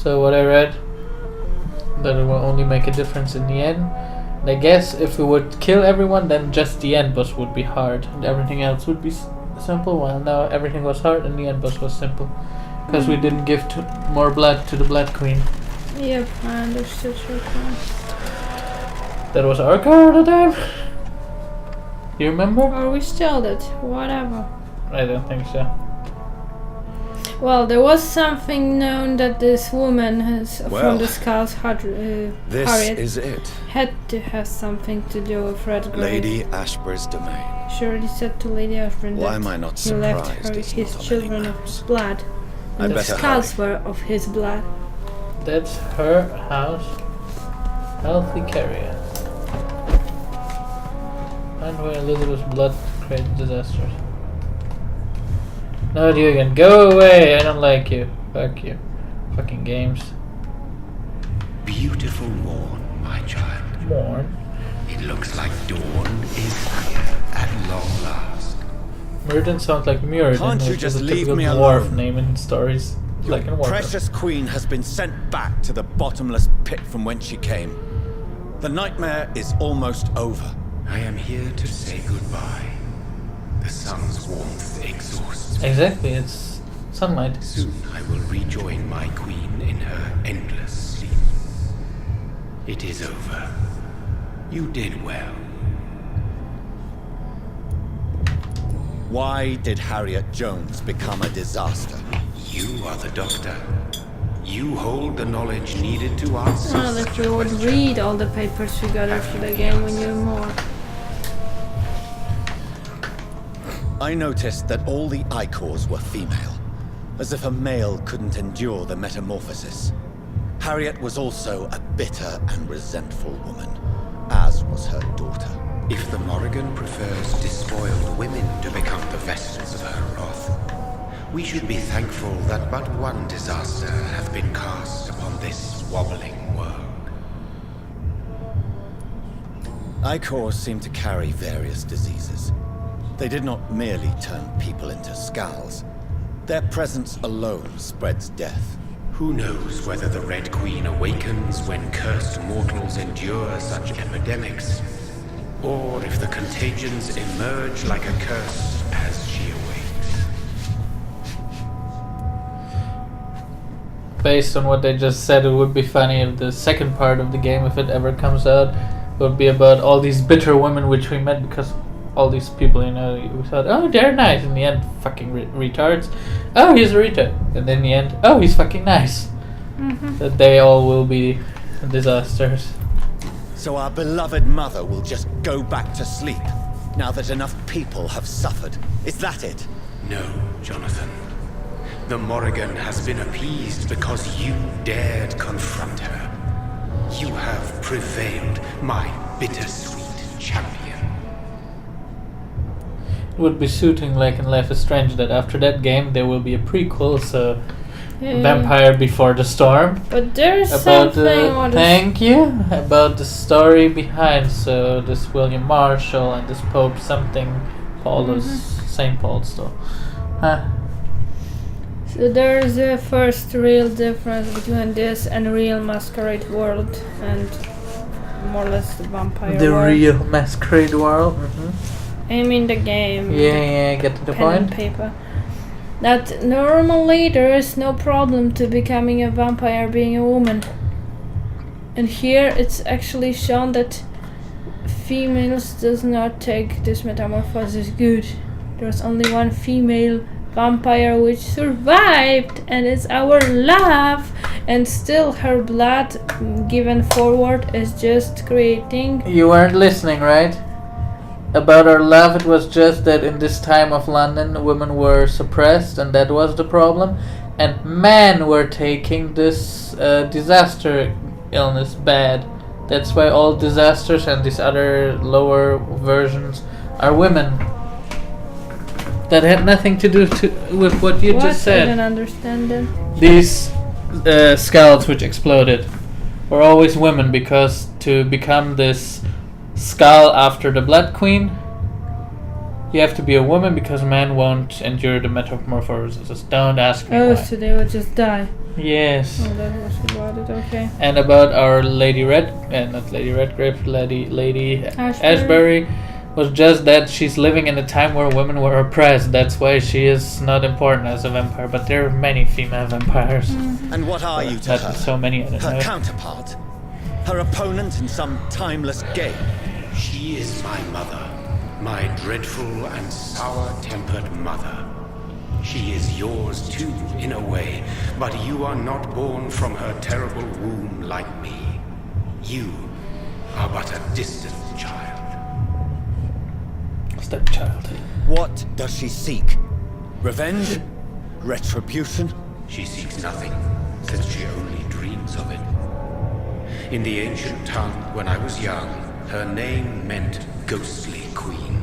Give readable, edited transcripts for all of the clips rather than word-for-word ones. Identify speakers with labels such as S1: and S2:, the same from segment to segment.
S1: So what I read, that it will only make a difference in the end. And I guess if we would kill everyone, then just the end boss would be hard, and everything else would be simple. Well, now everything was hard, and the end boss was simple, because we didn't give more blood to the Blood Queen.
S2: Yep, I understood your point.
S1: That was our car at the time. You remember?
S2: Or we stole it, whatever.
S1: I don't think so.
S2: Well, there was something known that this woman from the Skulls,
S3: this
S2: Harriet,
S3: is it.
S2: had to have something to do with Red Grave.
S3: Lady Ashbur's domain.
S2: Surely said to Lady Ashburn
S3: Why
S2: that
S3: am I not
S2: he left
S3: surprised
S2: her
S3: it's
S2: his
S3: not on
S2: children
S3: any
S2: of
S3: maps?
S2: his blood.
S3: I'd
S2: And the
S3: better
S2: skulls
S3: hurry.
S2: were of his blood.
S1: That's her house. Healthy carrier. Find where Elizabeth's blood created disasters. No, you again. Go away! I don't like you. Fuck you. Fucking games.
S4: Beautiful morn, my child.
S1: Morn.
S4: It looks like dawn is here at long last.
S1: Murden sounds like Muradin,
S3: Can't you
S1: which
S3: just
S1: is a
S3: leave
S1: typical
S3: me
S1: dwarf
S3: alone?
S1: name in stories.
S3: Your
S1: Like in Warcraft.
S3: precious queen has been sent back to the bottomless pit from whence she came. The nightmare is almost over.
S4: I am here to say goodbye. The sun's warmth exhausts me.
S1: Exactly, it's sunlight.
S4: Soon I will rejoin my queen in her endless sleep. It is over. You did well.
S3: Why did Harriet Jones become a disaster?
S4: You are the doctor. You hold the knowledge needed to answer.
S2: Well, if you would read all the papers we got after the game, we knew more.
S3: I noticed that all the Icors were female, as if a male couldn't endure the metamorphosis. Harriet was also a bitter and resentful woman, as was her daughter.
S4: If the Morrigan prefers despoiled women to become the vessels of her wrath, we should be thankful that but one disaster hath been cast upon this wobbling world.
S3: Icors seem to carry various diseases. They did not merely turn people into skulls. Their presence alone spreads death.
S4: Who knows whether the Red Queen awakens when cursed mortals endure such epidemics, or if the contagions emerge like a curse as she awakes.
S1: Based on what they just said, it would be funny if the second part of the game, if it ever comes out, would be about all these bitter women which we met, because all these people, you know, we thought, oh, they're nice. In the end, fucking retards. Oh, he's a retard. And in the end, oh, he's fucking nice.
S2: Mm-hmm.
S1: That they all will be disasters.
S3: So our beloved mother will just go back to sleep, now that enough people have suffered. Is that it?
S4: No, Jonathan. The Morrigan has been appeased because you dared confront her. You have prevailed, my bittersweet champion.
S1: It would be suiting, like in Life is Strange, that after that game there will be a prequel, so Vampire Before the Storm.
S2: But there's
S1: About
S2: something.
S1: thank you about the story behind. So this William Marshall and this Pope something, Paulus, Saint Paul still. Huh.
S2: So there's a first real difference between this and real Masquerade World, and more or less the Vampire
S1: The
S2: World.
S1: real Masquerade World.
S2: I mean the game.
S1: Yeah, get to the
S2: Pen and
S1: point.
S2: paper. That normally there is no problem to becoming a vampire being a woman. And here it's actually shown that females does not take this metamorphosis good. There's only one female vampire which survived, and it's our love, and still her blood given forward is just creating.
S1: You weren't listening, right? About our love, it was just that in this time of London, women were suppressed, and that was the problem. And men were taking this disaster illness bad. That's why all disasters and these other lower versions are women. That had nothing to do with what you just
S2: I
S1: said.
S2: don't understand that.
S1: These skulls which exploded were always women, because to become this skull after the Blood Queen, You have to be a woman because men won't endure the metamorphosis. Don't ask me
S2: Oh,
S1: why.
S2: so they would just die.
S1: Yes.
S2: Oh, that was about it. Okay.
S1: And about our Lady not Lady Redgrave, Lady Ashbury, was just that she's living in a time where women were oppressed. That's why she is not important as a vampire. But there are many female vampires.
S3: And what are you to
S1: Not
S3: her?
S1: so many, I don't
S3: Her
S1: know.
S3: counterpart? Her opponent in some timeless game?
S4: She is my mother, my dreadful and sour-tempered mother. She is yours too, in a way, but you are not born from her terrible womb like me. You are but a distant child.
S1: Stepchild.
S3: What does she seek? Revenge? Retribution?
S4: She seeks nothing, since she only dreams of it. In the ancient tongue, when I was young, her name meant ghostly queen.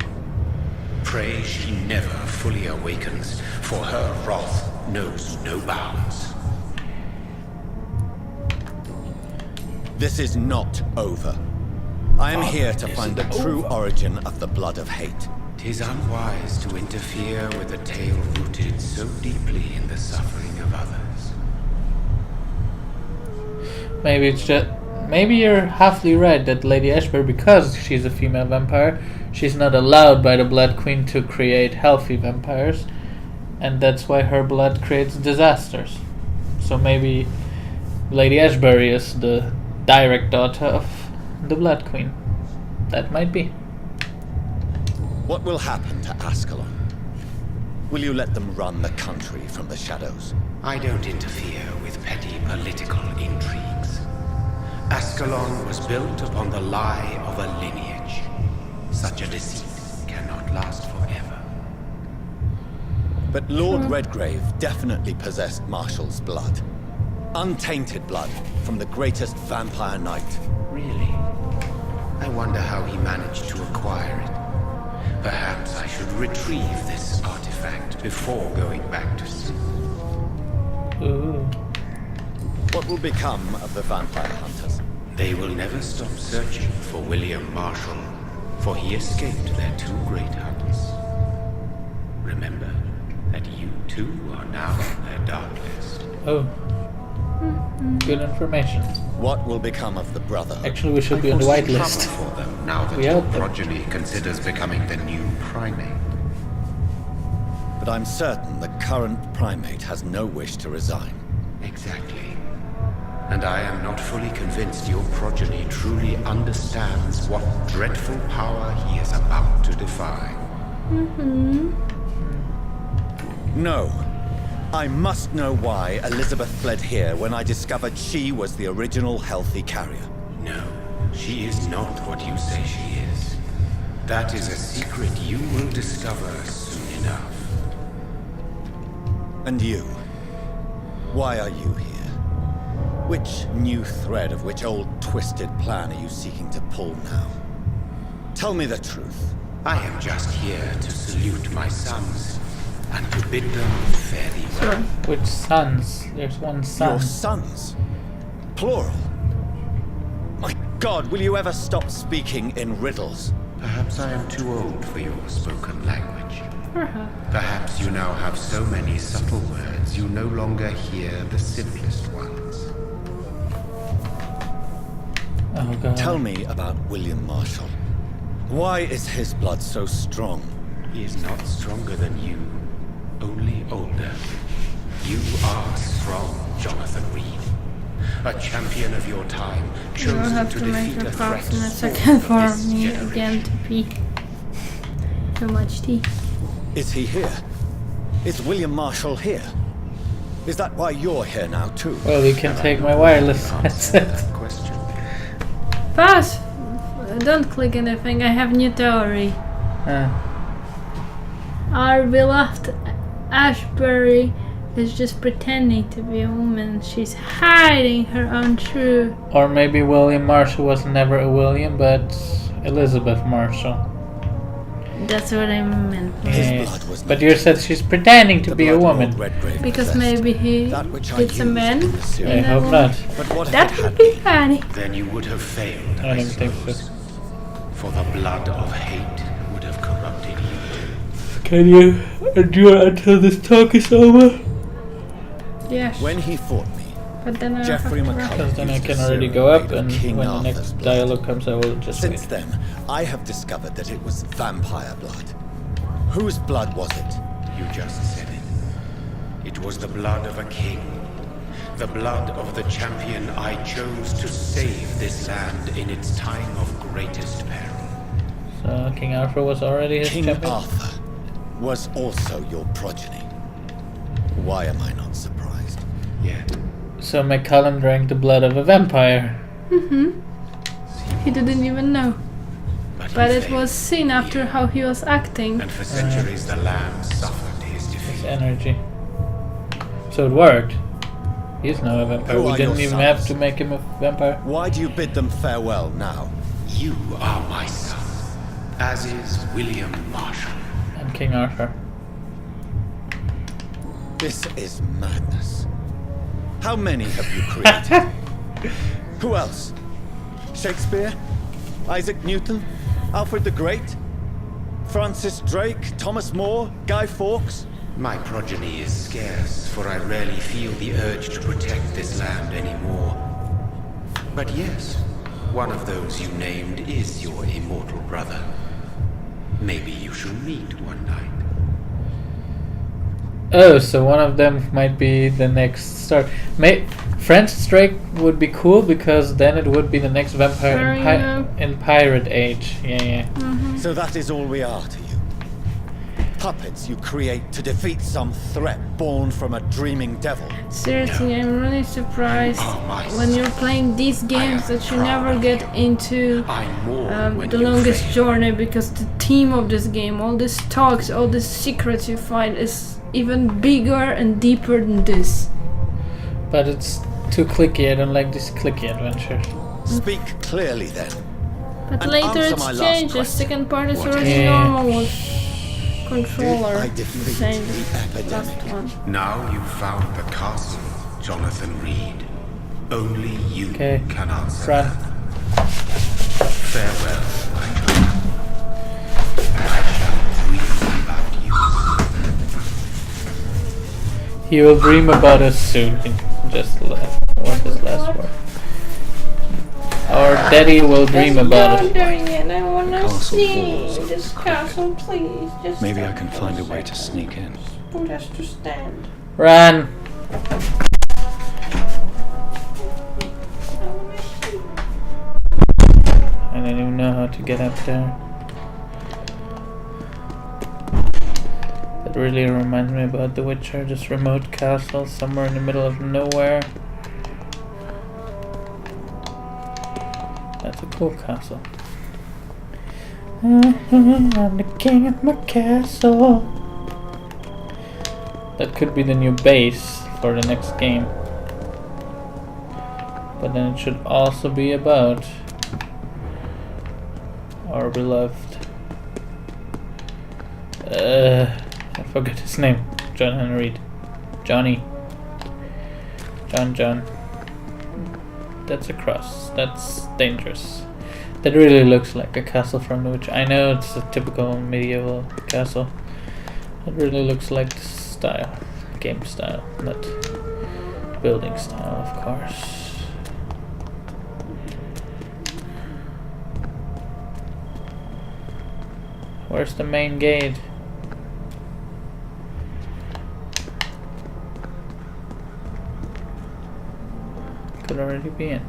S4: Pray she never fully awakens, for her wrath knows no bounds.
S3: This is not over. I am here to find the true origin of the blood of hate.
S4: 'Tis unwise to interfere with a tale rooted so deeply in the suffering of others.
S1: Maybe it's just. Maybe you're halfly right that Lady Ashbury, because she's a female vampire, she's not allowed by the Blood Queen to create healthy vampires, and that's why her blood creates disasters. So maybe Lady Ashbury is the direct daughter of the Blood Queen. That might be.
S3: What will happen to Ascalon? Will you let them run the country from the shadows?
S4: I don't interfere with petty political intrigues. Ascalon was built upon the lie of a lineage. Such a deceit cannot last forever.
S3: But Lord Redgrave definitely possessed Marshall's blood. Untainted blood from the greatest vampire knight.
S4: Really? I wonder how he managed to acquire it. Perhaps I should retrieve this artifact before going back to sleep.
S1: Ooh.
S3: What will become of the vampire hunters?
S4: They will never stop searching for William Marshall, for he escaped their two great hunts. Remember that you too are now their dark list.
S1: Oh. Good information.
S3: What will become of the brother?
S1: Actually, we should be on the
S4: foresee
S1: whitelist.
S4: trouble for them now that
S1: We
S4: your
S1: helped them.
S4: progeny considers becoming the new primate.
S3: But I'm certain the current primate has no wish to resign.
S4: Exactly. And I am not fully convinced your progeny truly understands what dreadful power he is about to defy.
S3: No. I must know why Elizabeth fled here when I discovered she was the original healthy carrier.
S4: No, she is not what you say she is. That is a secret you will discover soon enough.
S3: And you? Why are you here? Which new thread of which old twisted plan are you seeking to pull now? Tell me the truth.
S4: I am just here to salute my sons and to bid them fare thee well.
S1: Which sons? There's one son.
S3: Your sons? Plural. My God, will you ever stop speaking in riddles?
S4: Perhaps I am too old for your spoken language.
S2: Perhaps.
S4: Perhaps you now have so many subtle words you no longer hear the simplest ones.
S1: Oh god.
S3: Tell me about William Marshall. Why is his blood so strong?
S4: He is not stronger than you, only older. You are strong, Jonathan Reed. A champion of your time,
S2: You don't
S4: chosen
S2: have
S4: to
S2: to make
S4: defeat
S2: a
S4: a threat
S2: pause in a
S4: sworn
S2: second
S4: of
S2: for
S4: this
S2: me
S4: generation.
S2: again to pee. Too much tea.
S3: Is he here? Is William Marshall here? Is that why you're here now too?
S1: Well, you can take my wireless headset.
S4: That question.
S2: Pause! Don't click anything, I have new theory. Our beloved Ashbury is just pretending to be a woman. She's hiding her own truth.
S1: Or maybe William Marshall was never a William, but Elizabeth Marshall.
S2: That's what I meant.
S1: Yeah.
S3: blood was
S1: But
S3: not
S1: you said she's pretending to
S3: the
S1: be a
S3: blood
S1: woman.
S3: Lord Redgrave
S2: Because
S3: possessed.
S2: maybe he
S3: That which I
S2: gets a
S3: used
S2: man.
S3: in the series.
S1: I hope not.
S3: But what if
S2: That
S3: it
S2: would
S3: had
S2: be
S3: been?
S2: funny.
S4: Then you would have failed,
S1: I don't think
S4: suppose.
S1: so.
S4: For the blood of hate would have corrupted you.
S1: Can you endure until this talk is over?
S2: Yes.
S3: When he fought me,
S2: But then I
S3: Geoffrey
S2: have to
S3: McCullough
S1: Because then I
S3: used
S1: can
S3: a
S1: already
S3: serum
S1: go up,
S3: made of
S1: and
S3: King
S1: when the
S3: Arthur's
S1: next
S3: blood.
S1: dialogue comes, I will just
S3: Since
S1: wait.
S3: then, I have discovered that it was vampire blood. Whose blood was it?
S4: You just said it. It was the blood of a king. The blood of the champion I chose to save this land in its time of greatest peril.
S1: So King Arthur was already his
S3: King
S1: champion?
S3: Arthur was also your progeny. Why am I not surprised?
S4: Yet,
S1: So McCullum drank the blood of a vampire.
S2: He didn't even know. But
S4: he
S2: it
S4: failed.
S2: was seen after how he was acting.
S4: And for centuries the land suffered his
S1: His
S4: defeat.
S1: energy. So it worked. He's now a vampire.
S3: Who
S1: We
S3: are
S1: didn't
S3: your
S1: even have
S3: sons?
S1: to make him a vampire.
S3: Why do you bid them farewell now?
S4: You are my son, as is William Marshall.
S1: And King Arthur.
S3: This is madness. How many have you created? Who else? Shakespeare? Isaac Newton? Alfred the Great? Francis Drake? Thomas More? Guy Fawkes?
S4: My progeny is scarce, for I rarely feel the urge to protect this land anymore. But yes, one of those you named is your immortal brother. Maybe you shall meet one night.
S1: Oh, so one of them might be the next start. Francis Drake would be cool because then it would be the next vampire
S2: Sure,
S1: in,
S2: yeah.
S1: in Pirate Age. Yeah.
S3: So that is all we are to you. Puppets you create to defeat some threat born from a dreaming devil.
S2: Seriously, I'm really surprised
S4: Oh, my
S2: when you're playing these games that you never get into
S4: I mourn when
S2: the
S4: you
S2: longest
S4: fail.
S2: journey, because the theme of this game, all these talks, all these secrets you find is even bigger and deeper than this.
S1: But it's too clicky. I don't like these clicky adventures.
S3: Speak clearly then.
S2: But
S3: And
S2: later
S3: answer
S2: it's
S3: my last
S2: changed. The
S3: question.
S2: second part is
S4: What
S2: already
S1: is-
S2: normal with controller.
S3: Did I defeat
S2: Same
S3: the
S2: as last
S3: epidemic?
S2: one.
S4: Now you've found the castle, Jonathan Reed. Only you
S1: Okay.
S4: can answer.
S1: Run.
S4: Farewell, my child. I shall dream about you.
S1: He will dream about us soon. He just left. What his last word? Our daddy will dream about us.
S2: I wanna
S5: Castle
S2: see
S5: walls are
S2: this
S5: crooked.
S2: castle, please. Just
S5: Maybe I
S2: stop
S5: can
S2: for
S5: find a
S2: a
S5: way to
S2: second.
S5: sneak in.
S2: Don't have to stand.
S1: Run! I don't even know how to get up there. That really reminds me about The Witcher, this remote castle somewhere in the middle of nowhere. That's a cool castle. I'm the king of my castle. That could be the new base for the next game. But then it should also be about our beloved I forgot his name. John Henry Reed. Johnny. John. That's a cross. That's dangerous. That really looks like a castle from The Witcher. I know it's a typical medieval castle. It really looks like the style. Game style, not building style, of course. Where's the main gate? Could already be in.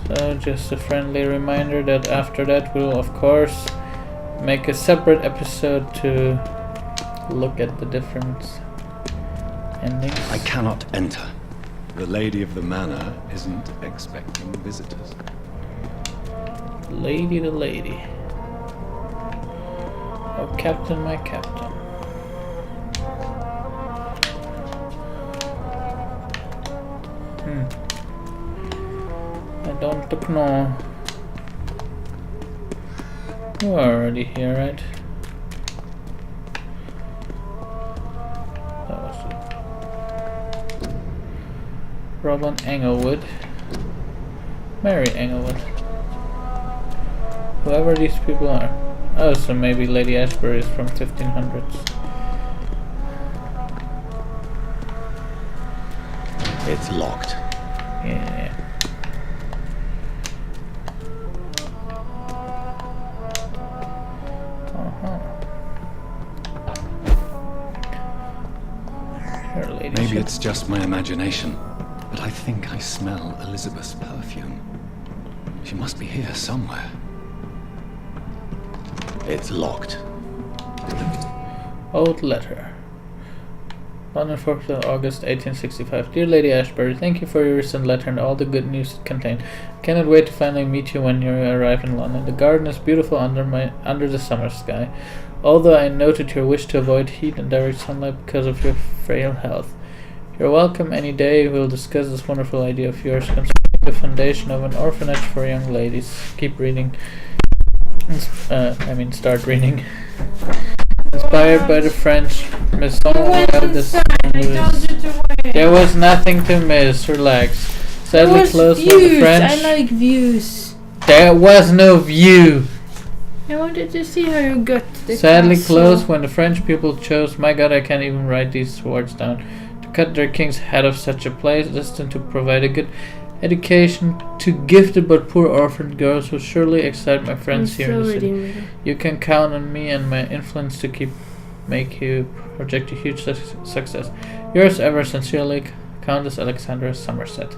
S1: So just a friendly reminder that after that we'll of course make a separate episode to look at the different endings.
S5: I cannot enter. The lady of the manor isn't expecting visitors.
S1: Lady the lady. Oh, Captain, my Captain. I don't know. You're already here, right? That was it. Robin Englewood. Mary Englewood. Whoever these people are. Oh, so maybe Lady Ashbury is from 1500s.
S3: It's locked.
S1: Yeah. Her ladyship.
S5: Maybe it's just my imagination, but I think I smell Elizabeth's perfume. She must be here somewhere.
S3: It's locked.
S1: Old letter. London, 4th of August, 1865. Dear Lady Ashbury, thank you for your recent letter and all the good news it contained. I cannot wait to finally meet you when you arrive in London. The garden is beautiful under the summer sky, although I noted your wish to avoid heat and direct sunlight because of your frail health. You're welcome any day. We'll discuss this wonderful idea of yours concerning the foundation of an orphanage for young ladies. Keep reading. Start reading. Inspired by the French, Maison There was nothing to miss. Relax. Sadly closed when the French.
S2: I like views.
S1: There was no view.
S2: I wanted to see how you got to the
S1: Sadly
S2: castle.
S1: closed when the French people chose. My God, I can't even write these words down. To cut their king's head off such a place, destined to provide a good education to gifted but poor orphaned girls who surely excite my friends here in the city. You can count on me and my influence to make you project a huge success. Yours ever sincerely, Countess Alexandra Somerset.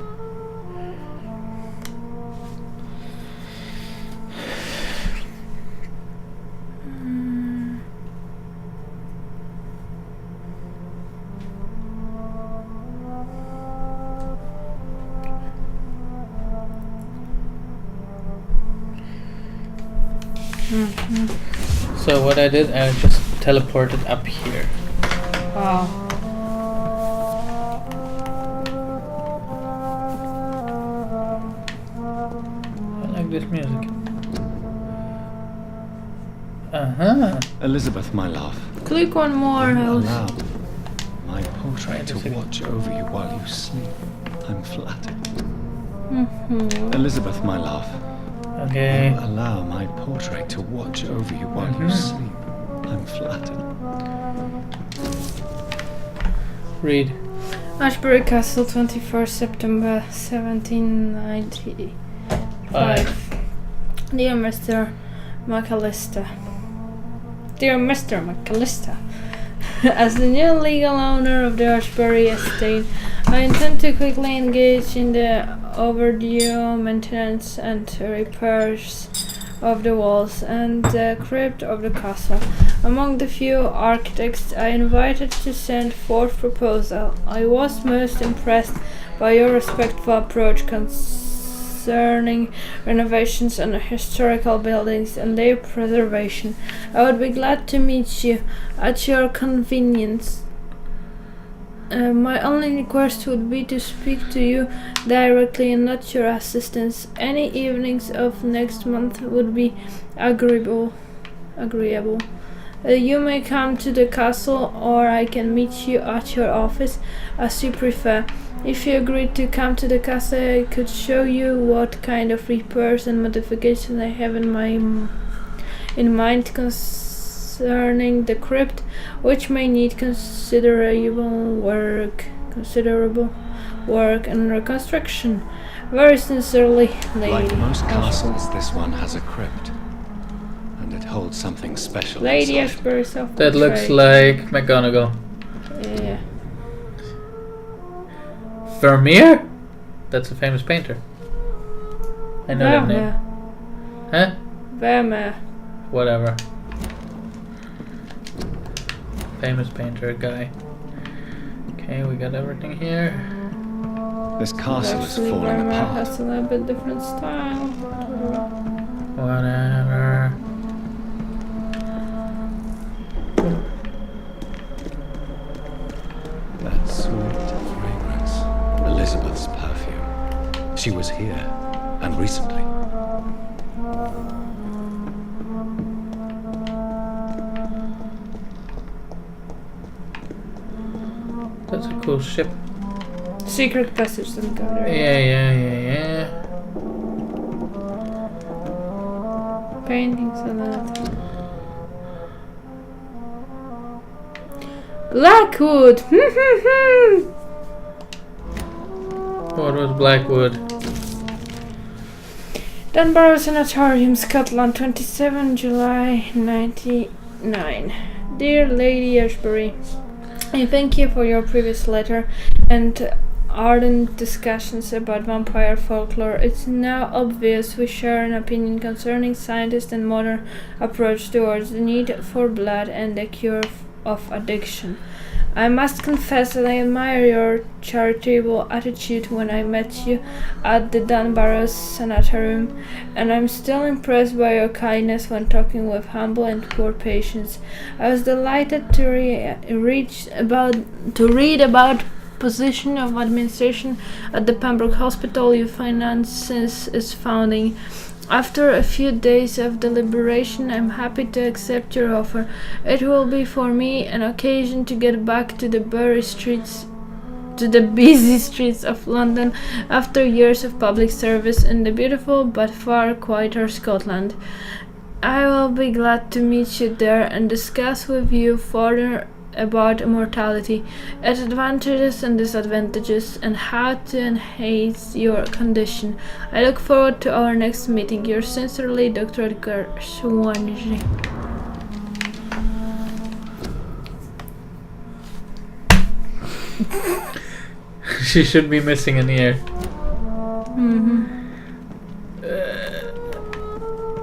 S1: So what I did, I just teleported up here.
S2: Wow.
S1: I like this music.
S5: Elizabeth, my love.
S2: Click one more, House.
S5: Allow my portrait to watch over you while you sleep. I'm flattered. Elizabeth, my love.
S1: Okay.
S5: Allow my portrait to watch over you while you sleep. I'm flattered.
S1: Read.
S2: Ashbury Castle, 21st September 1795. Dear Mr. McAllister. Dear Mr. McAllister, as the new legal owner of the Ashbury estate, I intend to quickly engage in the overdue maintenance and repairs of the walls and the crypt of the castle. Among the few architects I invited to send forth proposal, I was most impressed by your respectful approach concerning renovations on historical buildings and their preservation. I would be glad to meet you at your convenience. My only request would be to speak to you directly and not your assistants. Any evenings of next month would be agreeable. You may come to the castle or I can meet you at your office as you prefer. If you agree to come to the castle, I could show you what kind of repairs and modifications I have in mind concerning the crypt, which may need considerable work and reconstruction. Very sincerely, Lady.
S5: Like most castles, this one has a crypt, and it holds something special.
S2: Lady
S5: inside.
S2: Ashbury self-portrait.
S1: That looks like McGonagall.
S2: Yeah.
S1: Vermeer? That's a famous painter. I know that name. Huh?
S2: Vampyr.
S1: Whatever. Famous painter guy. Okay, we got everything here.
S5: This castle is
S2: Actually,
S5: falling
S2: Vampyr
S5: apart.
S2: has a little bit different style.
S1: Whatever.
S5: That sweet fragrance. Elizabeth's perfume. She was here, and recently.
S1: That's a cool ship.
S2: Secret passage, don't go there.
S1: Yeah.
S2: paintings a lot. Blackwood!
S1: What was Blackwood?
S2: Dunbar Sanatorium, Scotland, 27 July 99. Dear Lady Ashbury, I thank you for your previous letter and ardent discussions about vampire folklore. It's now obvious we share an opinion concerning scientist and modern approach towards the need for blood and the cure of addiction. I must confess that I admire your charitable attitude when I met you at the Dunbar Sanatorium, and I'm still impressed by your kindness when talking with humble and poor patients. I was delighted to read about position of administration at the Pembroke Hospital you financed since its founding. After a few days of deliberation, I'm happy to accept your offer. It will be for me an occasion to get back to the busy streets of London after years of public service in the beautiful but far quieter Scotland. I will be glad to meet you there and discuss with you further about immortality, its advantages and disadvantages, and how to enhance your condition. I look forward to our next meeting. Yours sincerely, Dr. Edgar Swansea.
S1: She should be missing an ear.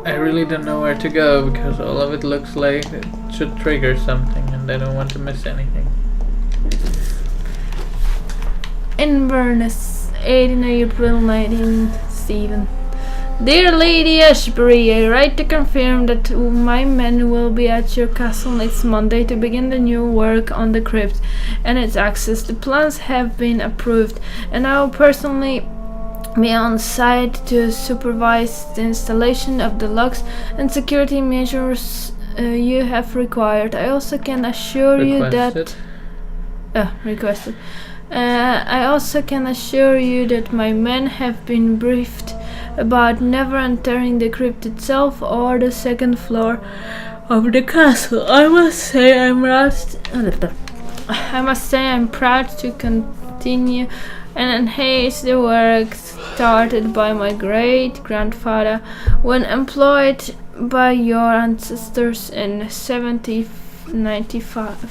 S1: I really don't know where to go because all of it looks like it should trigger something and I don't want to miss anything.
S2: Inverness, 18 April 1907. Dear Lady Ashbury, I write to confirm that my men will be at your castle next Monday to begin the new work on the crypt and its access. The plans have been approved, and I will personally be on site to supervise the installation of the locks and security measures you have required. I also can assure you that requested. I also can assure you that my men have been briefed about never entering the crypt itself or the second floor of the castle. I must say I'm proud to continue and enhance the work started by my great-grandfather when employed by your ancestors in 1795.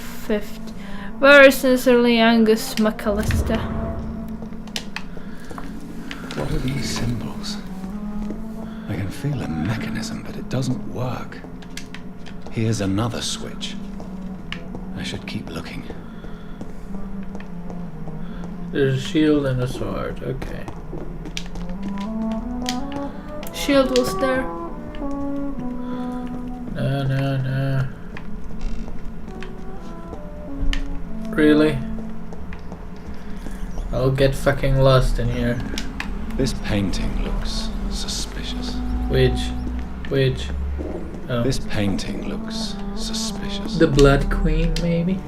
S2: Very sincerely, Angus McAllister.
S5: What are these symbols? I can feel a mechanism, but it doesn't work. Here's another switch. I should keep looking.
S1: There's a shield and a sword, okay.
S2: Shield was there.
S1: No. Really? I'll get fucking lost in here.
S5: This painting looks suspicious.
S1: Which? Oh.
S5: This painting looks suspicious.
S1: The Blood Queen, maybe?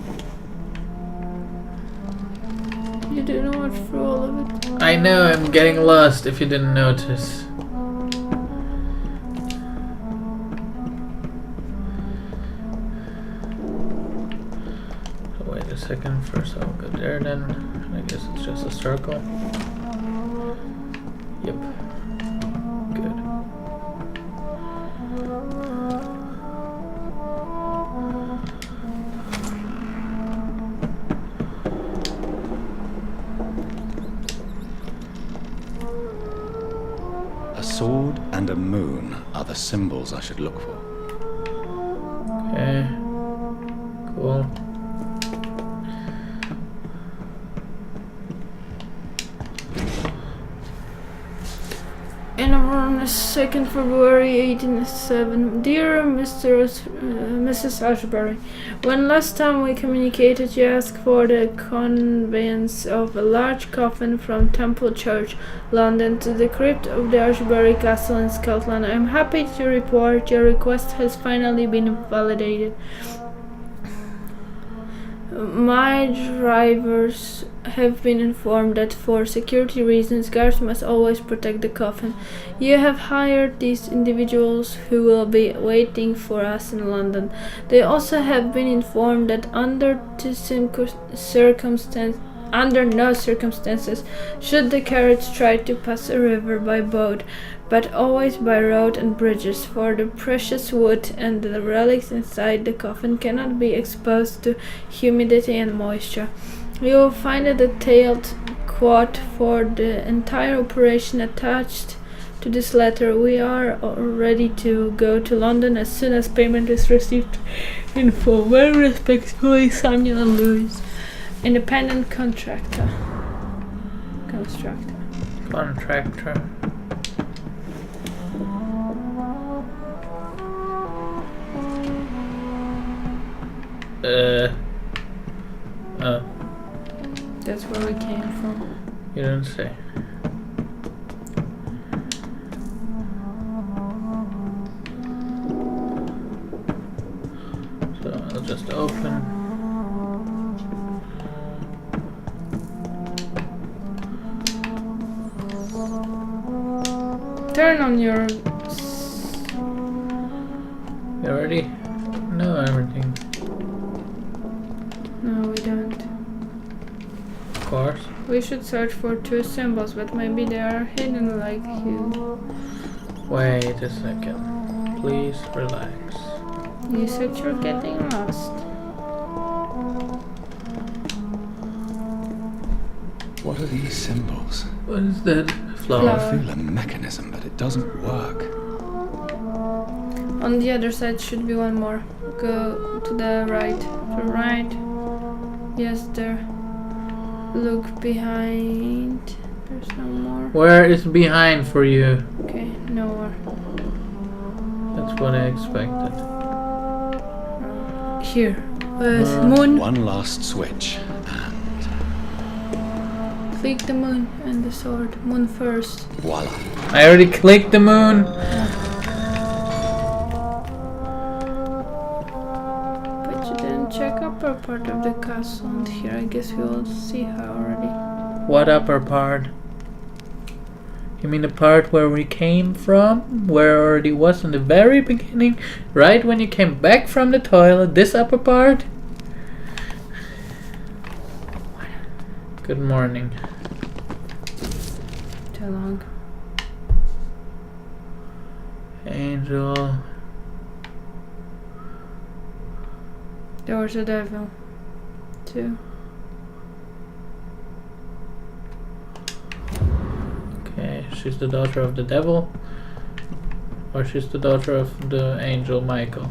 S2: You didn't watch through all of it.
S1: I know, I'm getting lost if you didn't notice. So wait a second, first I'll go there then. I guess it's just a circle. Yep. Good.
S5: A sword and a moon are the symbols I should look for.
S1: Okay. Cool.
S2: And on the 2nd February 1807, dear Mrs. Ashbury, when last time we communicated, you asked for the conveyance of a large coffin from Temple Church, London, to the crypt of the Ashbury Castle in Scotland. I am happy to report your request has finally been validated. My drivers have been informed that for security reasons, guards must always protect the coffin. You have hired these individuals who will be waiting for us in London. They also have been informed that under no circumstances should the carriage try to pass a river by boat, but always by road and bridges, for the precious wood and the relics inside the coffin cannot be exposed to humidity and moisture. You will find a detailed quote for the entire operation attached to this letter. We are ready to go to London as soon as payment is received in full. Very respectfully, Samuel and Lewis, independent constructor.
S1: Oh.
S2: That's where we came from.
S1: You didn't say. So I'll just open.
S2: Turn on your...
S1: You already know everything.
S2: No, we don't.
S1: Of course.
S2: We should search for 2 symbols, but maybe they are hidden like you.
S1: Wait a second. Please relax.
S2: You said you're getting lost.
S5: What are these symbols?
S1: What is that?
S5: I
S1: Flower.
S5: can feel a mechanism, but it doesn't work.
S2: On the other side should be one more. Go to the right. To the right. Yes, there. Look behind. There's no more.
S1: Where is behind for you?
S2: Okay, no more.
S1: That's what I expected.
S2: Here. Moon.
S5: One last switch, and
S2: Click the moon and the sword. Moon first.
S5: voila.
S1: I already clicked the moon.
S2: But you didn't check upper part of the castle, and here I guess we will see her already.
S1: What upper part? You mean the part where we came from? Where it already was in the very beginning? Right when you came back from the toilet? This upper part? Good morning.
S2: Too long.
S1: Angel.
S2: There was a devil. Too.
S1: Okay, she's the daughter of the devil. Or she's the daughter of the angel Michael.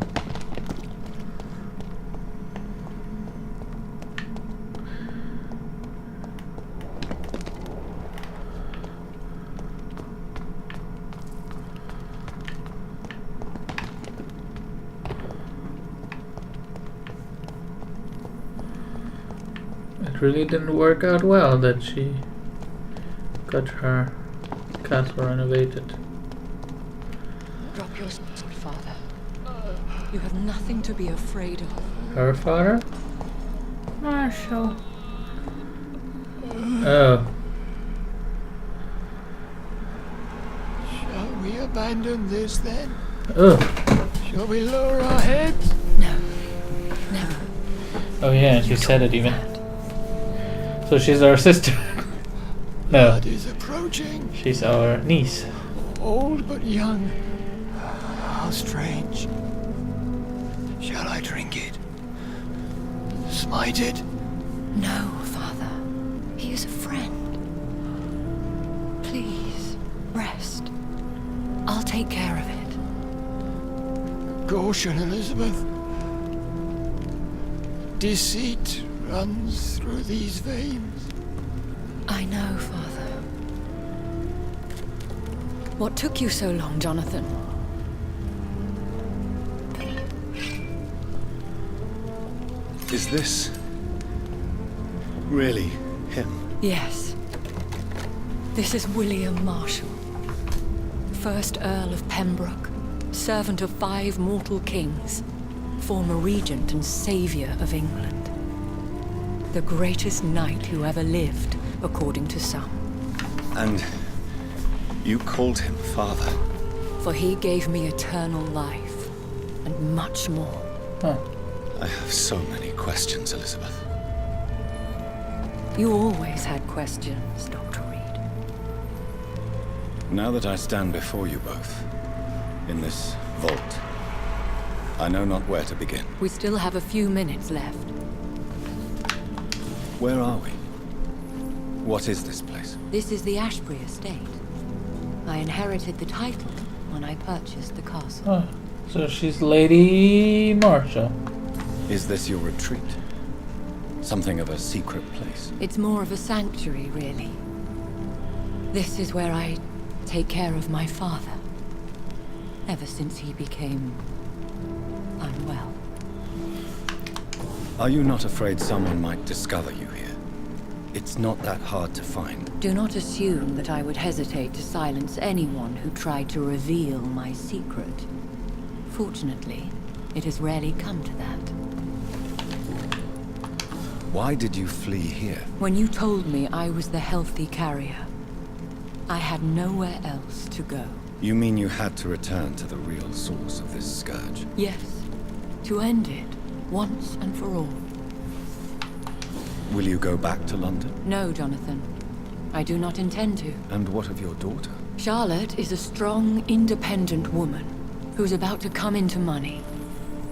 S1: It really didn't work out well that she got her castle renovated.
S6: Drop your sword, father. You have nothing to be afraid of.
S1: Her father?
S2: Marshall.
S1: Oh.
S7: Shall we abandon this then?
S1: Oh.
S7: Shall we lower our heads?
S6: No. Never.
S1: Oh yeah, she said it even. So she's our sister. No,
S7: Blood is approaching.
S1: she's our niece.
S7: Old but young. How strange. Shall I drink it? Smite it?
S6: No, father. He is a friend. Please, rest. I'll take care of it.
S7: Caution, Elizabeth. Deceit runs through these veins.
S6: I know, father. What took you so long, Jonathan?
S5: Is this really him?
S6: Yes. This is William Marshall, 1st Earl of Pembroke, servant of 5 mortal kings, former regent and saviour of England. the greatest knight who ever lived, according to some.
S5: And you called him father.
S6: For he gave me eternal life, and much more.
S1: Huh.
S5: I have so many questions, Elizabeth.
S6: You always had questions, Dr. Reed.
S5: Now that I stand before you both, in this vault, I know not where to begin.
S6: We still have a few minutes left.
S5: Where are we? What is this place?
S6: This is the Ashbury estate. I inherited the title when I purchased the castle.
S1: Oh, so she's Lady Marshall.
S5: Is this your retreat? Something of a secret place?
S6: It's more of a sanctuary, really. This is where I take care of my father. Ever since he became unwell.
S5: Are you not afraid someone might discover you here? It's not that hard to find.
S6: Do not assume that I would hesitate to silence anyone who tried to reveal my secret. Fortunately, it has rarely come to that.
S5: Why did you flee here?
S6: When you told me I was the healthy carrier, I had nowhere else to go.
S5: You mean you had to return to the real source of this scourge?
S6: Yes, to end it, once and for all.
S5: Will you go back to London?
S6: No, Jonathan. I do not intend to.
S5: And what of your daughter?
S6: Charlotte is a strong, independent woman who's about to come into money.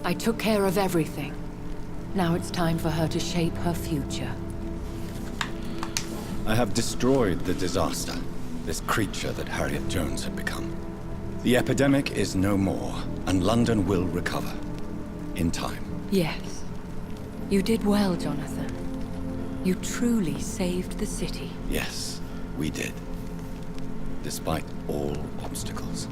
S6: I took care of everything. Now it's time for her to shape her future.
S5: I have destroyed the disaster, this creature that Harriet Jones had become. The epidemic is no more, and London will recover. In time.
S6: Yes. You did well, Jonathan. You truly saved the city.
S5: Yes, we did. Despite all obstacles.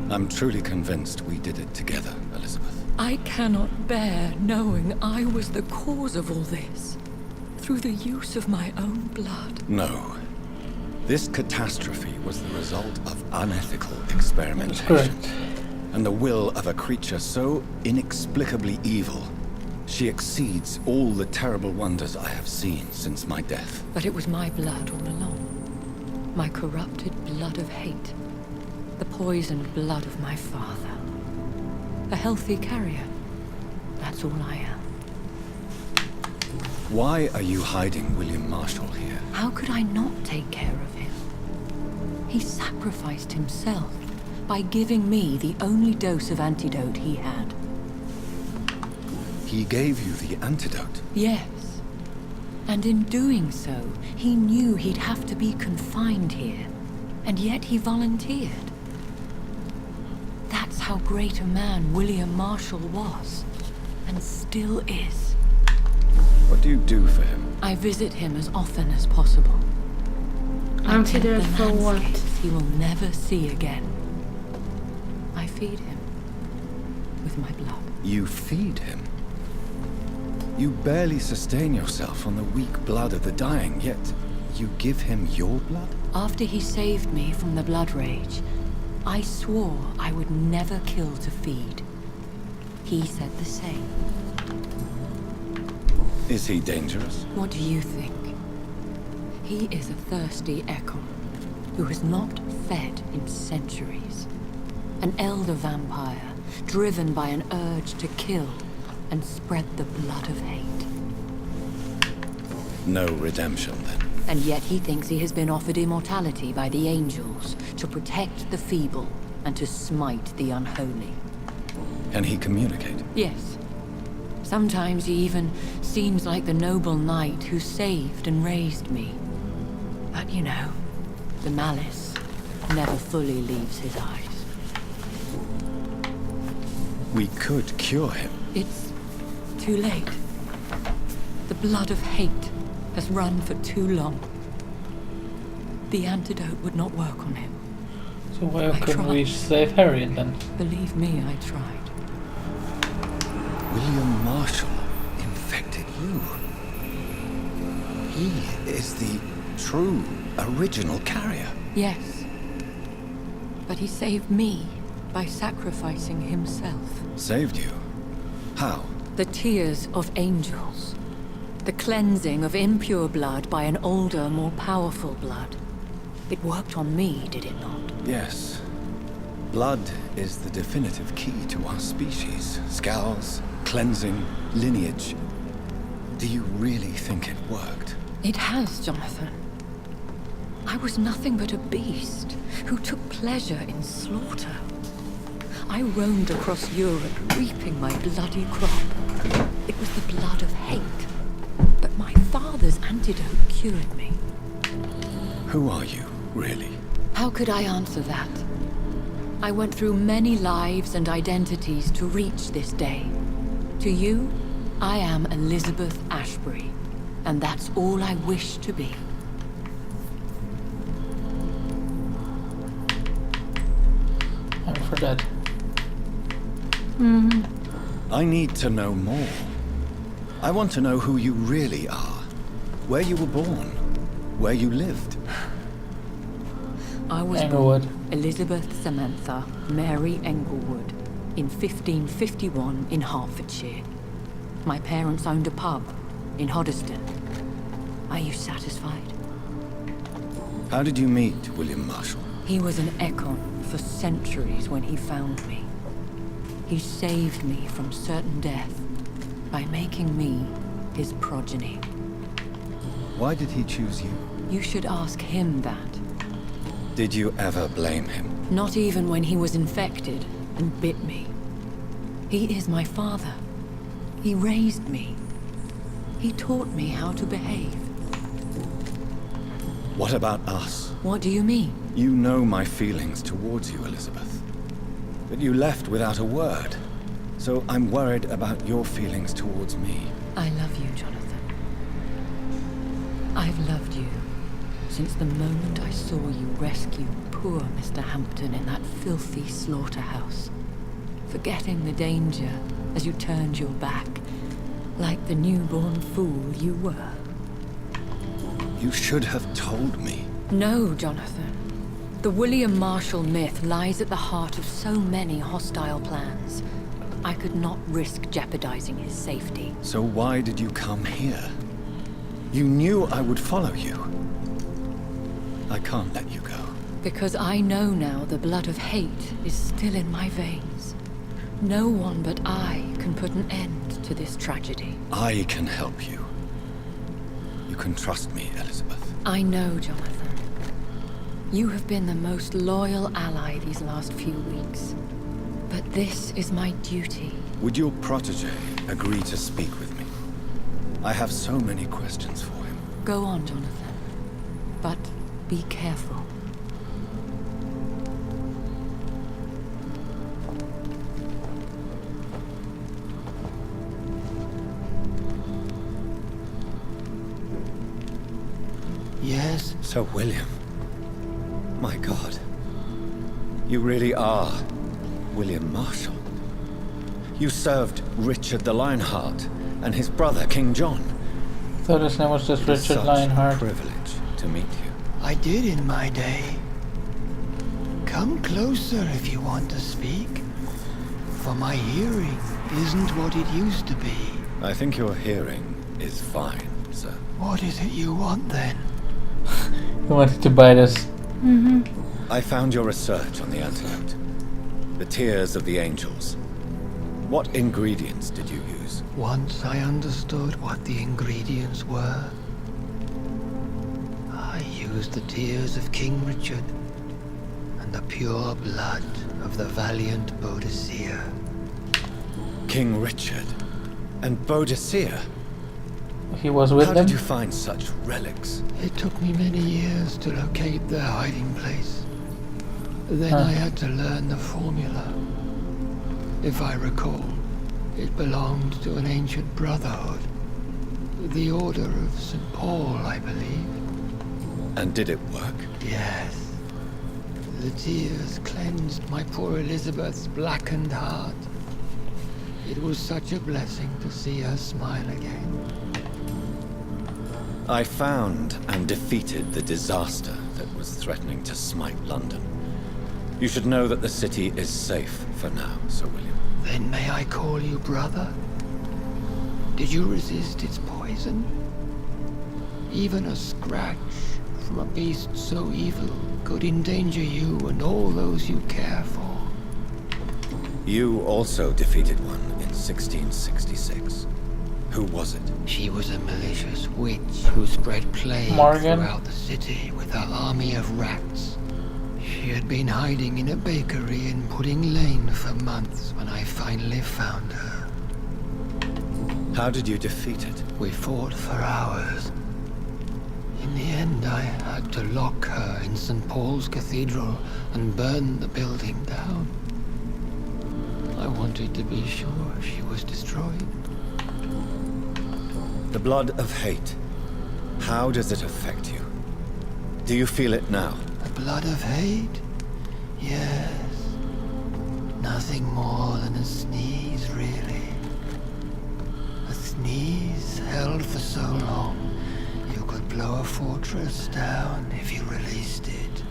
S5: I'm truly convinced we did it together, Elizabeth.
S6: I cannot bear knowing I was the cause of all this. Through the use of my own blood.
S5: No. This catastrophe was the result of unethical experimentation.
S1: Correct.
S5: And the will of a creature so inexplicably evil, she exceeds all the terrible wonders I have seen since my death.
S6: But it was my blood all along. My corrupted blood of hate. The poisoned blood of my father. A healthy carrier. That's all I am.
S5: Why are you hiding William Marshall here?
S6: How could I not take care of him? He sacrificed himself by giving me the only dose of antidote he had.
S5: He gave you the antidote?
S6: Yes. And in doing so, he knew he'd have to be confined here. And yet he volunteered. That's how great a man William Marshall was. And still is.
S5: What do you do for him?
S6: I visit him as often as possible. I tend
S2: Antidote
S6: the
S2: for what?
S6: landscapes he will never see again. I feed him with my blood.
S5: You feed him? You barely sustain yourself on the weak blood of the dying, yet you give him your blood?
S6: After he saved me from the blood rage, I swore I would never kill to feed. He said the same.
S5: Is he dangerous?
S6: What do you think? He is a thirsty echo who has not fed in centuries. An elder vampire, driven by an urge to kill and spread the blood of hate.
S5: No redemption, then.
S6: And yet he thinks he has been offered immortality by the angels to protect the feeble and to smite the unholy.
S5: Can he communicate?
S6: Yes. Sometimes he even seems like the noble knight who saved and raised me. But you know, the malice never fully leaves his eyes.
S5: We could cure him.
S6: It's too late. The blood of hate has run for too long. The antidote would not work on him.
S1: So why
S6: I
S1: couldn't we
S6: tried.
S1: save Harriet then?
S6: Believe me, I tried.
S5: William Marshall infected you. He is the true, original carrier.
S6: Yes. But he saved me by sacrificing himself.
S5: Saved you? How?
S6: The tears of angels. The cleansing of impure blood by an older, more powerful blood. It worked on me, did it not?
S5: Yes. Blood is the definitive key to our species. Scars, cleansing, lineage. Do you really think it worked?
S6: It has, Jonathan. I was nothing but a beast who took pleasure in slaughter. I roamed across Europe, reaping my bloody crop. It was the blood of hate. But my father's antidote cured me.
S5: Who are you, really?
S6: How could I answer that? I went through many lives and identities to reach this day. To you, I am Elizabeth Ashbury, and that's all I wish to be.
S1: I'm for that.
S5: I need to know more. I want to know who you really are. Where you were born. Where you lived.
S6: I was
S1: Englewood.
S6: born Elizabeth Samantha Mary Englewood in 1551 in Hertfordshire. My parents owned a pub in Hoddesdon. Are you satisfied?
S5: How did you meet William Marshall?
S6: He was an Econ for centuries when he found me. He saved me from certain death by making me his progeny.
S5: Why did he choose you?
S6: You should ask him that.
S5: Did you ever blame him?
S6: Not even when he was infected and bit me. He is my father. He raised me. He taught me how to behave.
S5: What about us?
S6: What do you mean?
S5: You know my feelings towards you, Elizabeth. But you left without a word. So I'm worried about your feelings towards me.
S6: I love you, Jonathan. I've loved you since the moment I saw you rescue poor Mr. Hampton in that filthy slaughterhouse, forgetting the danger as you turned your back, like the newborn fool you were.
S5: You should have told me.
S6: No, Jonathan. The William Marshall myth lies at the heart of so many hostile plans. I could not risk jeopardizing his safety.
S5: So why did you come here? You knew I would follow you. I can't let you go.
S6: Because I know now the blood of hate is still in my veins. No one but I can put an end to this tragedy.
S5: I can help you. You can trust me, Elizabeth.
S6: I know, Jonathan. You have been the most loyal ally these last few weeks. But this is my duty.
S5: Would your protege agree to speak with me? I have so many questions for him.
S6: Go on, Jonathan. But be careful.
S7: Yes?
S5: Sir William. My God. You really are William Marshall. You served Richard the Lionheart and his brother, King John.
S1: Thought his name was just
S5: It is
S1: Richard
S5: such
S1: Lionheart.
S5: a privilege to meet you.
S7: I did in my day. Come closer if you want to speak. For my hearing isn't what it used to be.
S5: I think your hearing is fine, sir.
S7: What is it you want then?
S1: He wanted to bite us.
S5: I found your research on the antidote. The tears of the angels. What ingredients did you use?
S7: Once I understood what the ingredients were, I used the tears of King Richard and the pure blood of the valiant Boadicea.
S5: King Richard and Boadicea?
S1: He was with
S5: How
S1: them.
S5: did you find such relics?
S7: It took me many years to locate their hiding place. Then
S1: Huh.
S7: I had to learn the formula. If I recall, it belonged to an ancient brotherhood. The Order of St. Paul, I believe.
S5: And did it work?
S7: Yes. The tears cleansed my poor Elizabeth's blackened heart. It was such a blessing to see her smile again.
S5: I found and defeated the disaster that was threatening to smite London. You should know that the city is safe for now, Sir William.
S7: Then may I call you brother? Did you resist its poison? Even a scratch from a beast so evil could endanger you and all those you care for.
S5: You also defeated one in 1666. Who was it?
S7: She was a malicious witch who spread plague
S1: Morgan.
S7: throughout the city with her army of rats. She had been hiding in a bakery in Pudding Lane for months when I finally found her.
S5: How did you defeat it?
S7: We fought for hours. In the end, I had to lock her in St. Paul's Cathedral and burn the building down. I wanted to be sure she was destroyed.
S5: The blood of hate. How does it affect you? Do you feel it now?
S7: The blood of hate? Yes. Nothing more than a sneeze, really. A sneeze held for so long, you could blow a fortress down if you released it.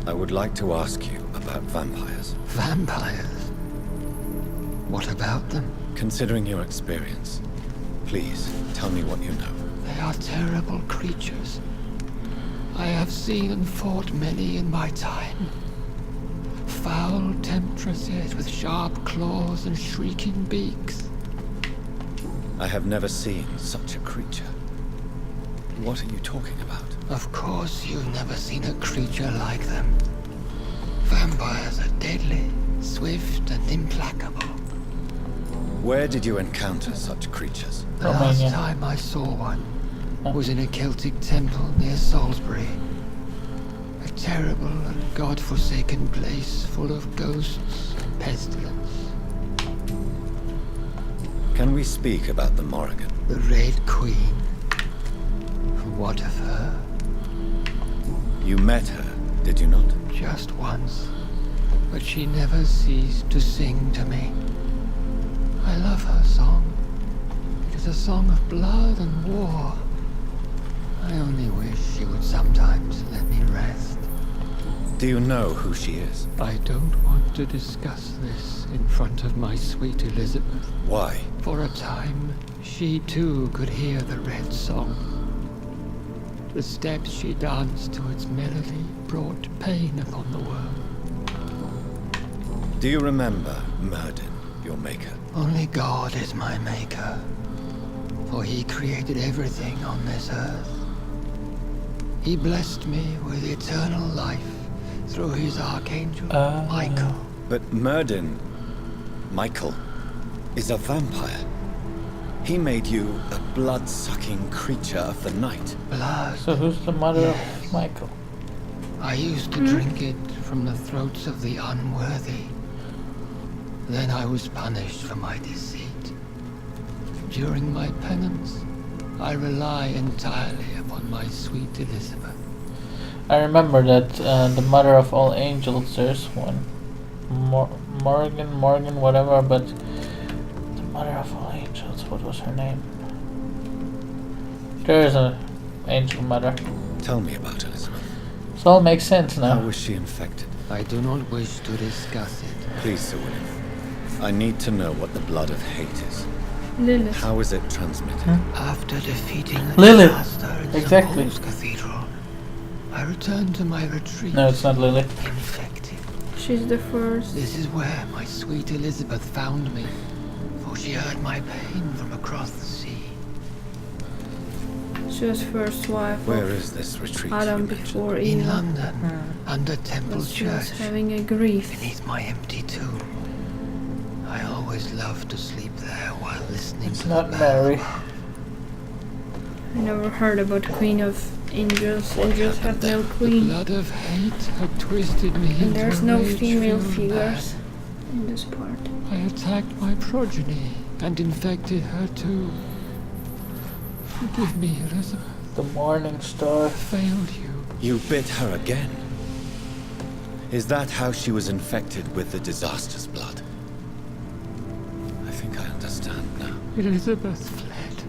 S5: I would like to ask you about vampires.
S7: Vampires? What about them?
S5: Considering your experience, please tell me what you know.
S7: They are terrible creatures. I have seen and fought many in my time. Foul temptresses with sharp claws and shrieking beaks.
S5: I have never seen such a creature. What are you talking about?
S7: Of course you've never seen a creature like them. Vampires are deadly, swift and implacable.
S5: Where did you encounter such creatures?
S7: The
S1: Romania.
S7: last time I saw one was in a Celtic temple near Salisbury. A terrible and god-forsaken place full of ghosts and pestilence.
S5: Can we speak about the Morrigan?
S7: The Red Queen. What of her?
S5: You met her, did you not?
S7: Just once. But she never ceased to sing to me. I love her song. It is a song of blood and war. I only wish she would sometimes let me rest.
S5: Do you know who she is?
S7: I don't want to discuss this in front of my sweet Elizabeth.
S5: Why?
S7: For a time, she too could hear the red song. The steps she danced to its melody brought pain upon the world.
S5: Do you remember Myrddin, your maker?
S7: Only God is my maker, for he created everything on this earth. He blessed me with eternal life through his archangel, Michael.
S5: But Myrddin, Michael, is a vampire. He made you a blood-sucking creature of the night.
S7: Blood.
S1: So who's the mother of Michael?
S7: I used to drink it from the throats of the unworthy. Then I was punished for my deceit. During my penance, I rely entirely upon my sweet Elizabeth.
S1: I remember that the mother of all angels, there's one. Morgan, whatever, but the mother of all angels, what was her name? There is an angel mother.
S5: Tell me about Elizabeth.
S1: So all makes sense
S5: How
S1: now.
S5: was she infected?
S7: I do not wish to discuss it.
S5: Please, Sir William. I need to know what the blood of hate is.
S2: Lilith.
S5: How is it transmitted?
S7: After defeating the
S1: Lilith.
S7: disaster in
S1: Exactly.
S7: St. Paul's Cathedral, I returned to my retreat.
S1: No, it's not Lily.
S7: Infected.
S2: She's the first.
S7: This is where my sweet Elizabeth found me, for she heard my pain from across the sea.
S2: She was first wife
S5: Where
S2: of
S5: is this retreat you
S2: Adam
S5: mentioned?
S2: before
S7: In
S2: Eve.
S7: London, under Temple
S2: But she was
S7: Church,
S2: having a grief.
S7: beneath my empty tomb. I always loved to sleep there while listening
S1: It's
S7: to
S1: not
S7: the bell.
S1: Mary.
S2: I never heard about Queen of Angels. Angels have no
S7: The
S2: queen.
S7: blood of hate had twisted me
S2: And
S7: into
S2: there's
S7: a
S2: no female
S7: rage-filled man.
S2: figures in this part.
S7: I attacked my progeny and infected her too. Forgive me, Elizabeth.
S1: The Morning Star.
S7: I failed you.
S5: You bit her again. Is that how she was infected with the disaster's blood? I think I understand now.
S7: Elizabeth fled,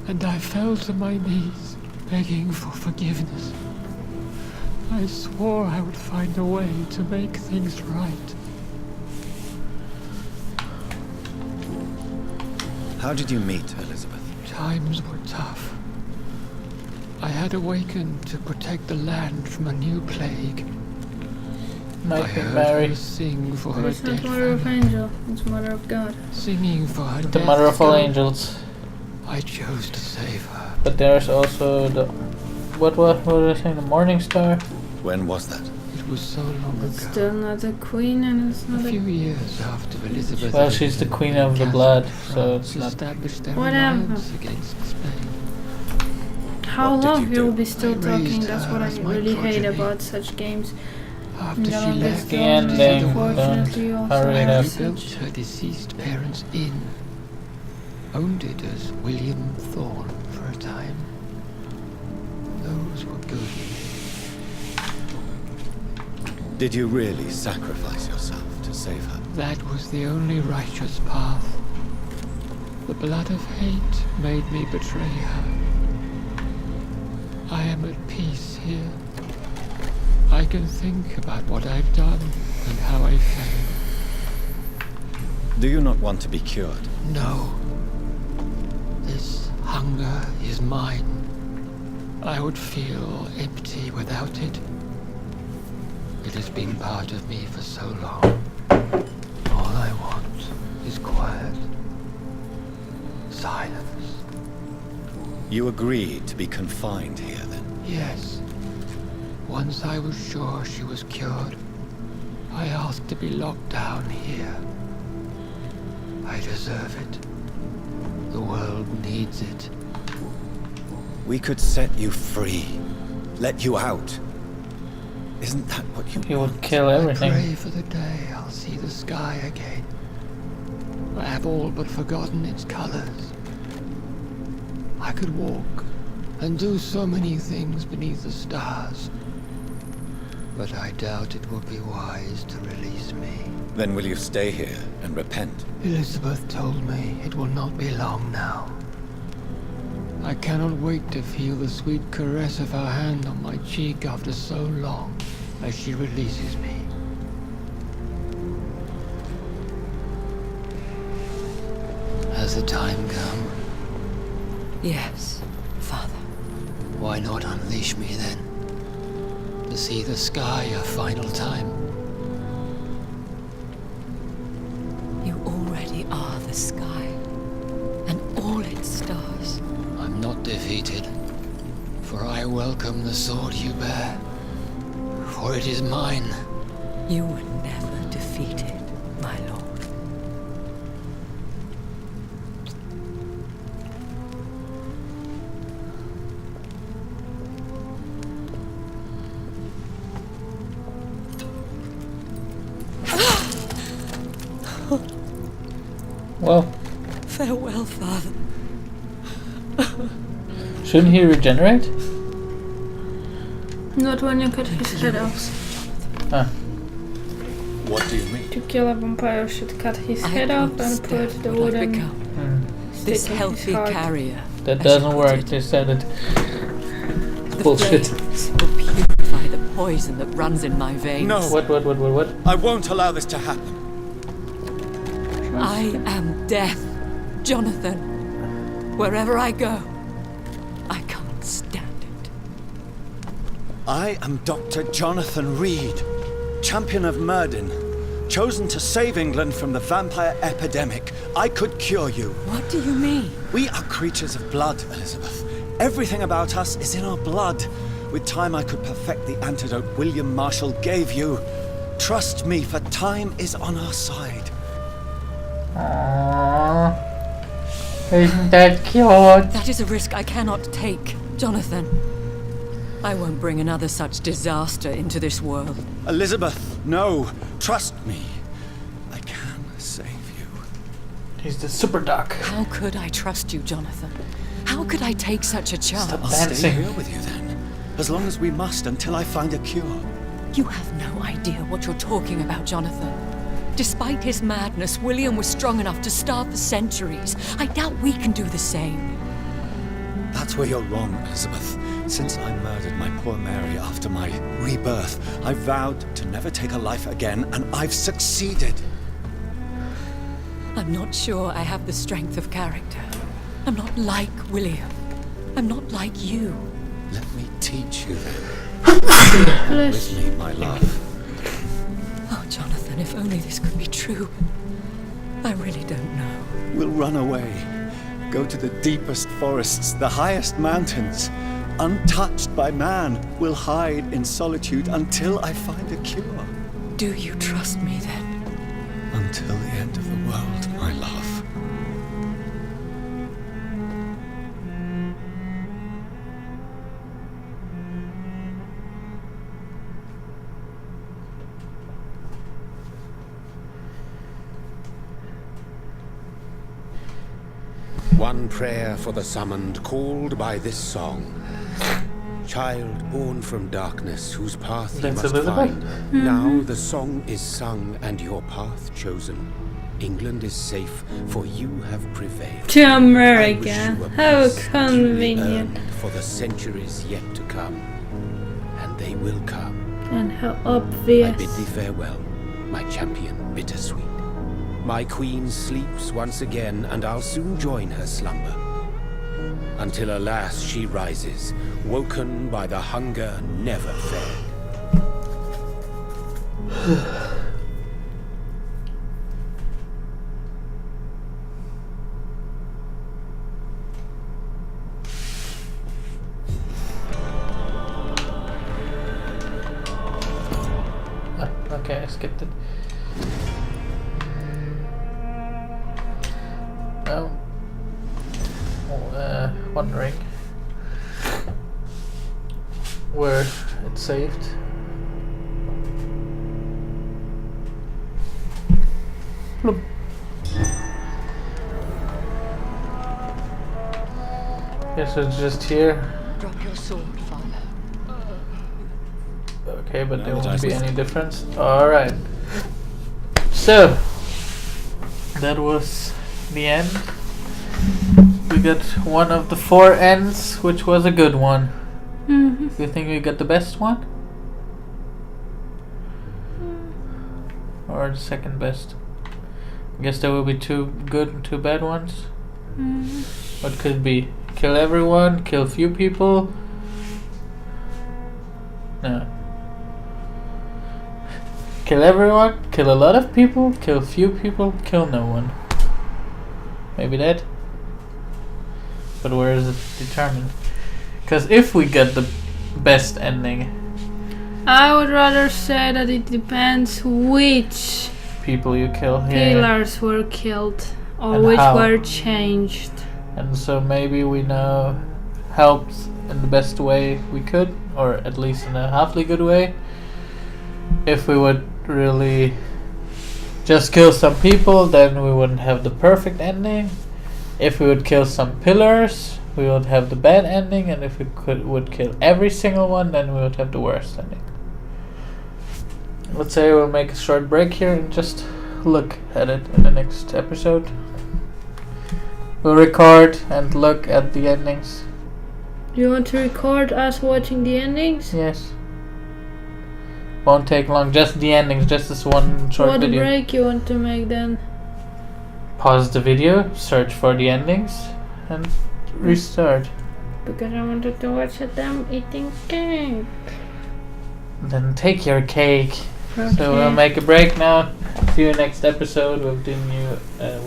S7: and I fell to my knees, begging for forgiveness. I swore I would find a way to make things right.
S5: How did you meet Elizabeth?
S7: Times were tough. I had awakened to protect the land from a new plague. I
S1: Might be
S7: heard
S1: Mary.
S7: her sing for her
S2: It's not
S7: dead
S2: Mother of
S7: family.
S2: Angel, it's Mother of God.
S7: Singing for her
S1: The
S7: death
S1: mother of all
S7: girl.
S1: angels.
S7: I chose to save her.
S1: But there's also the... What was I saying? The Morning Star?
S5: When was that?
S7: It was so long
S2: It's
S7: ago.
S2: still not a queen and it's
S7: A
S2: not
S7: few
S2: a...
S7: years after Elizabeth.
S1: Well, she's the queen of the blood, so it's not...
S7: established their
S2: Whatever.
S7: alliance against Spain.
S2: How
S5: What did
S2: long
S5: you
S2: we
S5: do?
S2: will be still
S7: I
S2: talking,
S7: raised
S2: that's
S7: her
S2: what I
S7: as my
S2: really hate
S7: progeny.
S2: about such games.
S7: After
S2: The
S7: she
S2: longest
S7: left,
S1: The
S2: games,
S1: ending,
S2: unfortunately, also
S1: Harry
S2: have
S1: left.
S7: rebuilt
S2: such...
S7: her deceased parents' inn. Owned it as William Thorne for a time. Those were good years.
S5: Did you really sacrifice yourself to save her?
S7: That was the only righteous path. The blood of hate made me betray her. I am at peace here. I can think about what I've done and how I failed.
S5: Do you not want to be cured?
S7: No. This hunger is mine. I would feel empty without it. It has been part of me for so long. All I want is quiet. Silence.
S5: You agreed to be confined here then?
S7: Yes. Once I was sure she was cured, I asked to be locked down here. I deserve it. The world needs it.
S5: We could set you free. Let you out. Isn't that what you
S1: He
S5: want?
S1: would kill
S7: I
S1: everything.
S7: pray for the day I'll see the sky again. I have all but forgotten its colors. I could walk and do so many things beneath the stars. But I doubt it would be wise to release me.
S5: Then will you stay here and repent?
S7: Elizabeth told me it will not be long now. I cannot wait to feel the sweet caress of her hand on my cheek after so long as she releases me. Has the time come?
S6: Yes, Father.
S7: Why not unleash me then? To see the sky a final time.
S6: You already are the sky, and all its stars.
S7: I'm not defeated, for I welcome the sword you bear. For it is mine.
S6: You were never defeated, my lord.
S1: Well,
S6: Farewell, Father.
S1: shouldn't he regenerate?
S2: Not when you cut his head off.
S1: Ah,
S5: What do you mean?
S2: To kill a vampire should cut his
S6: I
S2: head off and
S6: understand
S2: put the
S6: what I've
S2: wooden
S6: become.
S1: hmm.
S6: This
S2: stick in his
S6: healthy
S2: heart.
S6: carrier.
S1: That
S6: as
S1: doesn't
S6: you
S1: work.
S6: put it.
S1: They said it.
S6: The
S1: Bullshit.
S6: flames will purify the poison that runs in my veins.
S5: No.
S1: What?
S5: I won't allow this to happen.
S6: I am death, Jonathan. Wherever I go, I can't stand it.
S5: I am Dr. Jonathan Reed, champion of Murden, chosen to save England from the vampire epidemic. I could cure you.
S6: What do you mean?
S5: We are creatures of blood, Elizabeth. Everything about us is in our blood. With time, I could perfect the antidote William Marshall gave you. Trust me, for time is on our side.
S1: Aww. Isn't that cute?
S6: That is a risk I cannot take, Jonathan. I won't bring another such disaster into this world.
S5: Elizabeth, no. Trust me. I can save you.
S1: He's the super doc.
S6: How could I trust you, Jonathan? How could I take such a chance?
S1: Stop.
S5: I'll stay
S1: Dancing.
S5: here with you then. As long as we must, until I find a cure.
S6: You have no idea what you're talking about, Jonathan. Despite his madness, William was strong enough to starve for centuries. I doubt we can do the same.
S5: That's where you're wrong, Elizabeth. Since I murdered my poor Mary after my rebirth, I vowed to never take a life again, and I've succeeded.
S6: I'm not sure I have the strength of character. I'm not like William. I'm not like you.
S3: Let me teach you then.
S2: Bless
S5: With me, my love.
S6: Oh, Jonathan, if only this could be true. I really don't know.
S5: We'll run away. Go to the deepest forests, the highest mountains. Untouched by man, we'll hide in solitude until I find a cure.
S6: Do you trust me then?
S5: Until the end of the world, my love.
S4: One prayer for the summoned, called by this song. Child born from darkness, whose path you
S1: That's
S4: must
S1: Elizabeth?
S4: find. Now the song is sung and your path chosen. England is safe, for you have prevailed.
S2: To
S4: I wish
S2: America.
S4: you a
S2: How
S4: peace duly
S2: convenient.
S4: earned for the centuries yet to come. And they will come.
S2: And how
S4: I
S2: obvious.
S4: bid thee farewell, my champion bittersweet. My queen sleeps once again, and I'll soon join her slumber. Until alas she rises, woken by the hunger never fed.
S1: Okay, I skipped it. Now, wondering where it's saved. Look. Guess it's just here.
S6: Drop your sword, Father.
S1: Okay, but there
S5: No,
S1: won't be
S5: just-
S1: any difference. Alright. So, that was the end. We got one of the 4 ends, which was a good one.
S2: Mhm.
S1: Do you think we got the best one? Or the second best? I guess there will be 2 good and 2 bad ones. What could it be? Kill everyone, kill few people? No. Kill everyone, kill a lot of people, kill few people, kill no one. Maybe that? But where is it determined? Because if we get the best ending,
S2: I would rather say that it depends which
S1: people you kill,
S2: pillars were killed or
S1: And
S2: which
S1: how.
S2: were changed.
S1: And so maybe we know helped in the best way we could, or at least in a halfly good way. If we would really just kill some people, then we wouldn't have the perfect ending. If we would kill some pillars, we would have the bad ending, and if we would kill every single one, then we would have the worst ending. Let's say we'll make a short break here and just look at it in the next episode. We'll record and look at the endings.
S2: Do you want to record us watching the endings?
S1: Yes. Won't take long, just the endings, just this one short
S2: What
S1: video.
S2: break you want to make then?
S1: Pause the video, search for the endings, and restart.
S2: Because I wanted to watch them eating cake.
S1: Then take your cake.
S2: Okay.
S1: So we'll make a break now. See you next episode with the new,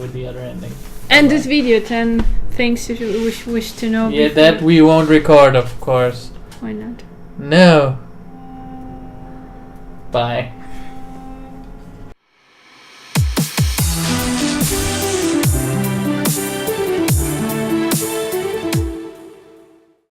S1: with the other ending.
S2: And this video, 10 things you wish to know.
S1: Yeah,
S2: before.
S1: that we won't record, of course.
S2: Why not?
S1: No. Bye.